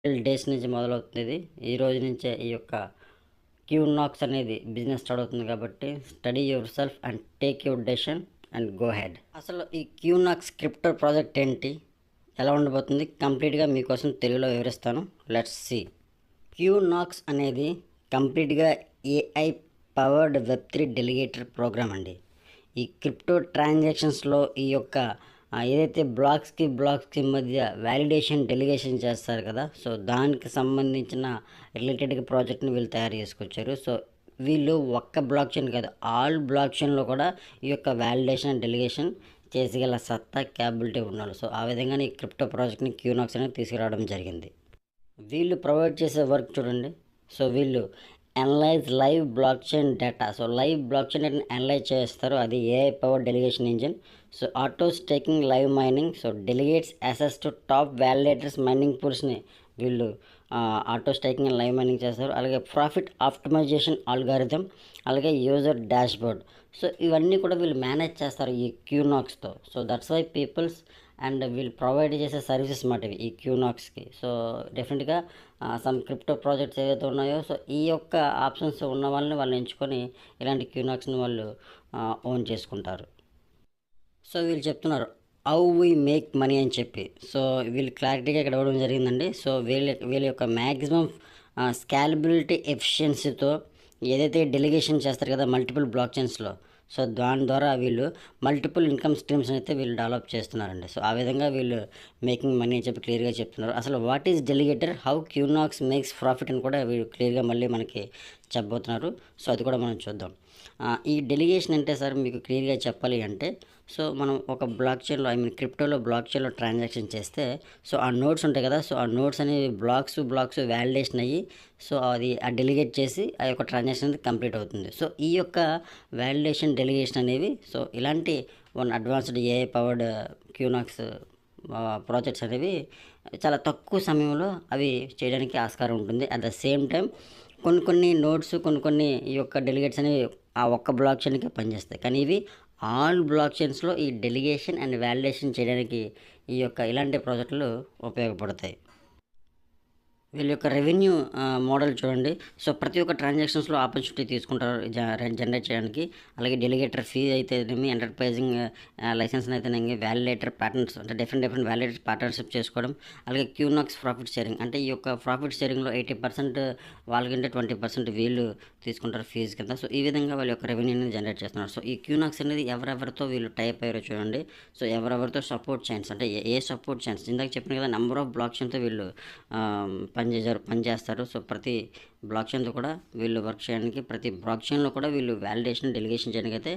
Days నుంచి మొదలవుతుంది ఇది. ఈ రోజు నుంచే ఈ యొక్క క్యూనాక్స్ అనేది బిజినెస్ స్టార్ట్ అవుతుంది కాబట్టి study your self and take your decision and go head. అసలు ఈ క్యూనాక్స్ క్రిప్టో ప్రాజెక్ట్ ఏంటి, ఎలా ఉండబోతుంది, కంప్లీట్గా మీకోసం తెలుగులో వివరిస్తాను. Let's see. క్యూనాక్స్ అనేది కంప్లీట్గా ఏఐ పవర్డ్ వెబ్3 డెలిగేటర్ ప్రోగ్రామ్ అండి. ఈ క్రిప్టో ట్రాన్సాక్షన్స్లో ఈ యొక్క ఏదైతే బ్లాక్స్కి మధ్య వ్యాలిడేషన్ డెలిగేషన్ చేస్తారు కదా, సో దానికి సంబంధించిన రిలేటెడ్గా ప్రాజెక్ట్ని వీళ్ళు తయారు చేసుకొచ్చారు. సో వీళ్ళు ఒక్క బ్లాక్ చైన్ కాదు, ఆల్ బ్లాక్ చైన్లో కూడా ఈ యొక్క వ్యాలిడేషన్ డెలిగేషన్ చేసేగల సత్తా క్యాపబిలిటీ ఉన్నారు. సో ఆ విధంగానే ఈ క్రిప్టో ప్రాజెక్ట్ని క్యూనాక్స్ అనేది తీసుకురావడం జరిగింది. వీళ్ళు ప్రొవైడ్ చేసే వర్క్ చూడండి. సో వీళ్ళు analyse live blockchain data. So live blockchain డేటాని అనలైజ్ చేస్తారు, అది AI power delegation engine. So auto staking, live mining. So delegates access to top validators mining పూల్స్ని వీళ్ళు auto staking and live mining చేస్తారు. అలాగే profit optimisation algorithm, అలాగే user dashboard. So ఇవన్నీ కూడా వీళ్ళు మేనేజ్ చేస్తారు ఈ క్యూనాక్స్తో. So that's why peoples and వీళ్ళు ప్రొవైడ్ చేసే సర్వీసెస్ మాట ఇవి ఈ క్యూనాక్స్కి. సో డెఫినెట్గా సమ్ క్రిప్టో ప్రాజెక్ట్స్ ఏవైతే ఉన్నాయో, సో ఈ యొక్క ఆప్షన్స్ ఉన్న వాళ్ళని వాళ్ళు ఎంచుకొని ఇలాంటి క్యూనాక్స్ని వాళ్ళు ఓన్ చేసుకుంటారు. సో వీళ్ళు చెప్తున్నారు హౌ వీ మేక్ మనీ అని చెప్పి. సో వీళ్ళు క్లారిటీగా ఇక్కడ ఇవ్వడం జరిగిందండి. సో వీళ్ళ యొక్క మ్యాక్సిమం స్కాలబిలిటీ ఎఫిషియన్సీతో ఏదైతే డెలిగేషన్ చేస్తారు కదా మల్టిపుల్ బ్లాక్ చైన్స్లో, సో దాని ద్వారా వీళ్ళు మల్టిపుల్ ఇన్కమ్ స్ట్రీమ్స్ అయితే వీళ్ళు డెవలప్ చేస్తున్నారండి. సో ఆ విధంగా వీళ్ళు మేకింగ్ మనీ అని చెప్పి క్లియర్గా చెప్తున్నారు. అసలు what is delegator, how Qunox makes profit అని కూడా వీళ్ళు క్లియర్గా మళ్ళీ మనకి చెప్పబోతున్నారు. సో అది కూడా మనం చూద్దాం. ఈ డెలిగేషన్ అంటే సార్ మీకు క్లియర్గా చెప్పాలి అంటే, సో మనం ఒక బ్లాక్ చైన్లో క్రిప్టోలో బ్లాక్ చైన్లో ట్రాన్సాక్షన్ చేస్తే, సో ఆ నోట్స్ ఉంటాయి కదా, సో ఆ నోట్స్ అనేవి బ్లాక్స్ వ్యాలిడేషన్ అయ్యి, సో అది డెలిగేట్ చేసి ఆ యొక్క ట్రాన్సాక్షన్ అనేది కంప్లీట్ అవుతుంది. సో ఈ యొక్క వ్యాలిడేషన్ డెలిగేషన్ అనేవి, సో ఇలాంటి అడ్వాన్స్డ్ ఏఐ పవర్డ్ క్యూనాక్స్ ప్రాజెక్ట్స్ అనేవి చాలా తక్కువ సమయంలో అవి చేయడానికి ఆస్కారం ఉంటుంది. అట్ ద సేమ్ టైం కొన్ని నోట్స్ కొన్ని ఈ యొక్క డెలిగేట్స్ అనేవి ఆ ఒక్క బ్లాక్ చైన్కే పనిచేస్తాయి. కానీ ఇవి ఆల్ బ్లాక్ చైన్స్లో ఈ డెలిగేషన్ అండ్ వ్యాలిడేషన్ చేయడానికి ఈ యొక్క ఇలాంటి ప్రాజెక్టులు ఉపయోగపడతాయి. వీళ్ళ యొక్క రెవెన్యూ మోడల్ చూడండి. సో ప్రతి ఒక్క ట్రాన్సాక్షన్స్లో ఆపర్చునిటీ తీసుకుంటారు జనరేట్ చేయడానికి. అలాగే డెలిగేటర్ ఫీ అయితేనేమి, ఎంటర్ప్రైజింగ్ లైసెన్స్ అయితేనేమి, వ్యాలిడేటర్ ప్యాటర్న్స్ అంటే డిఫరెంట్ వ్యాలిడేటర్ పార్ట్నర్షిప్ చేసుకోవడం. అలాగే క్యూనాక్స్ ప్రాఫిట్ షేరింగ్ అంటే ఈ యొక్క ప్రాఫిట్ షేరింగ్లో 80% వాళ్ళకంటే 20% వీళ్ళు తీసుకుంటారు ఫీజు కింద. సో ఈ విధంగా వాళ్ళ యొక్క రెవెన్యూని జనరేట్ చేస్తున్నారు. సో ఈ క్యూనాక్స్ అనేది ఎవరెవరితో వీళ్ళు టైప్ అయ్యారో చూడండి. సో ఎవరెవరితో సపోర్ట్ చైన్స్ అంటే ఏ సపోర్ట్ చైన్స్ ఇందాక చెప్పిన కదా, నెంబర్ ఆఫ్ బ్లాక్ చైన్తో వీళ్ళు పనిచేస్తారు. సో ప్రతి బ్లాక్ చైన్తో కూడా వీళ్ళు వర్క్ చేయడానికి, ప్రతి బ్లాక్ చైన్లో కూడా వీళ్ళు వ్యాలిడేషన్ డెలిగేషన్ చేయడానికి అయితే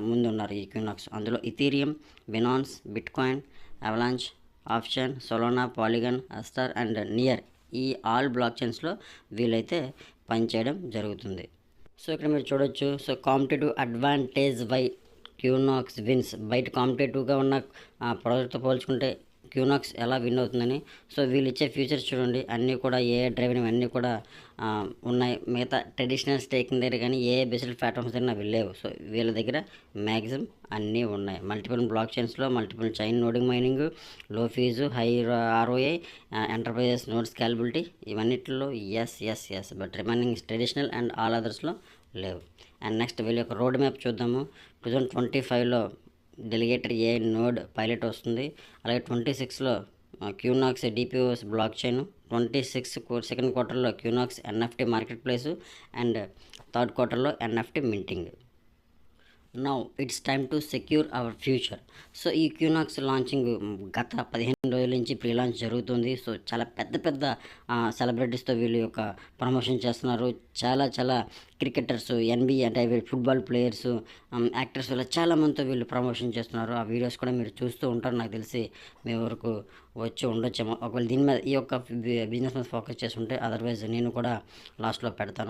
ముందున్నారు ఈ క్యూనాక్స్. అందులో Ethereum, Binance, Bitcoin, Avalanche, option, Solana, Polygon, Astar and Near, ఈ ఆల్ బ్లాక్ చైన్స్లో వీళ్ళైతే పనిచేయడం జరుగుతుంది. సో ఇక్కడ మీరు చూడొచ్చు. So competitive advantage by Qunox wins. బయట కాంపిటేటివ్గా ఉన్న ప్రాజెక్ట్తో పోల్చుకుంటే క్యూనాక్స్ ఎలా విన్ అవుతుందని. సో వీళ్ళు ఇచ్చే ఫీచర్స్ చూడండి, అన్నీ కూడా ఏఐ డ్రైవెన్ అన్నీ కూడా ఉన్నాయి. మిగతా ట్రెడిషనల్ స్టేకింగ్ దగ్గర కానీ ఏ బేస్డ్ ప్లాట్ఫామ్స్ దగ్గర అవి లేవు. సో వీళ్ళ దగ్గర మ్యాక్సిమం అన్నీ ఉన్నాయి. మల్టిపుల్ బ్లాక్ చైన్స్లో multiple chain noding mining, low fee, high ROI, enterprises node scalability, ఇవన్నిటిలో yes but remaining traditional and all అదర్స్లో లేవు. అండ్ నెక్స్ట్ వీళ్ళ యొక్క రోడ్ మ్యాప్ చూద్దాము. 2025లో డెలిగేటర్ ఏ నోడ్ పైలట్ వస్తుంది. అలాగే 26లో Qunox DPoS blockchain, 26 second క్వార్టర్లో Qunox NFT marketplace and third క్వార్టర్లో NFT minting. Now it's time to secure our future. So ఈ క్యూనాక్స్ లాంచింగ్ గత 15 రోజుల నుంచి ప్రీ లాంచ్ జరుగుతుంది. సో చాలా పెద్ద సెలబ్రిటీస్తో వీళ్ళు యొక్క ప్రమోషన్ చేస్తున్నారు. చాలా క్రికెటర్స్, ఎన్బిఏ అంటే ఫుట్బాల్ ప్లేయర్స్, యాక్టర్స్ వీళ్ళు చాలా మందితో వీళ్ళు ప్రమోషన్ చేస్తున్నారు. ఆ వీడియోస్ కూడా మీరు చూస్తూ ఉంటారు, నాకు తెలిసి మీ వరకు వచ్చి ఉండొచ్చేమో. ఒకవేళ దీని మీద ఈ యొక్క బిజినెస్ మీద ఫోకస్ చేసి ఉంటే, అదర్వైజ్ నేను కూడా లాస్ట్లో పెడతాను.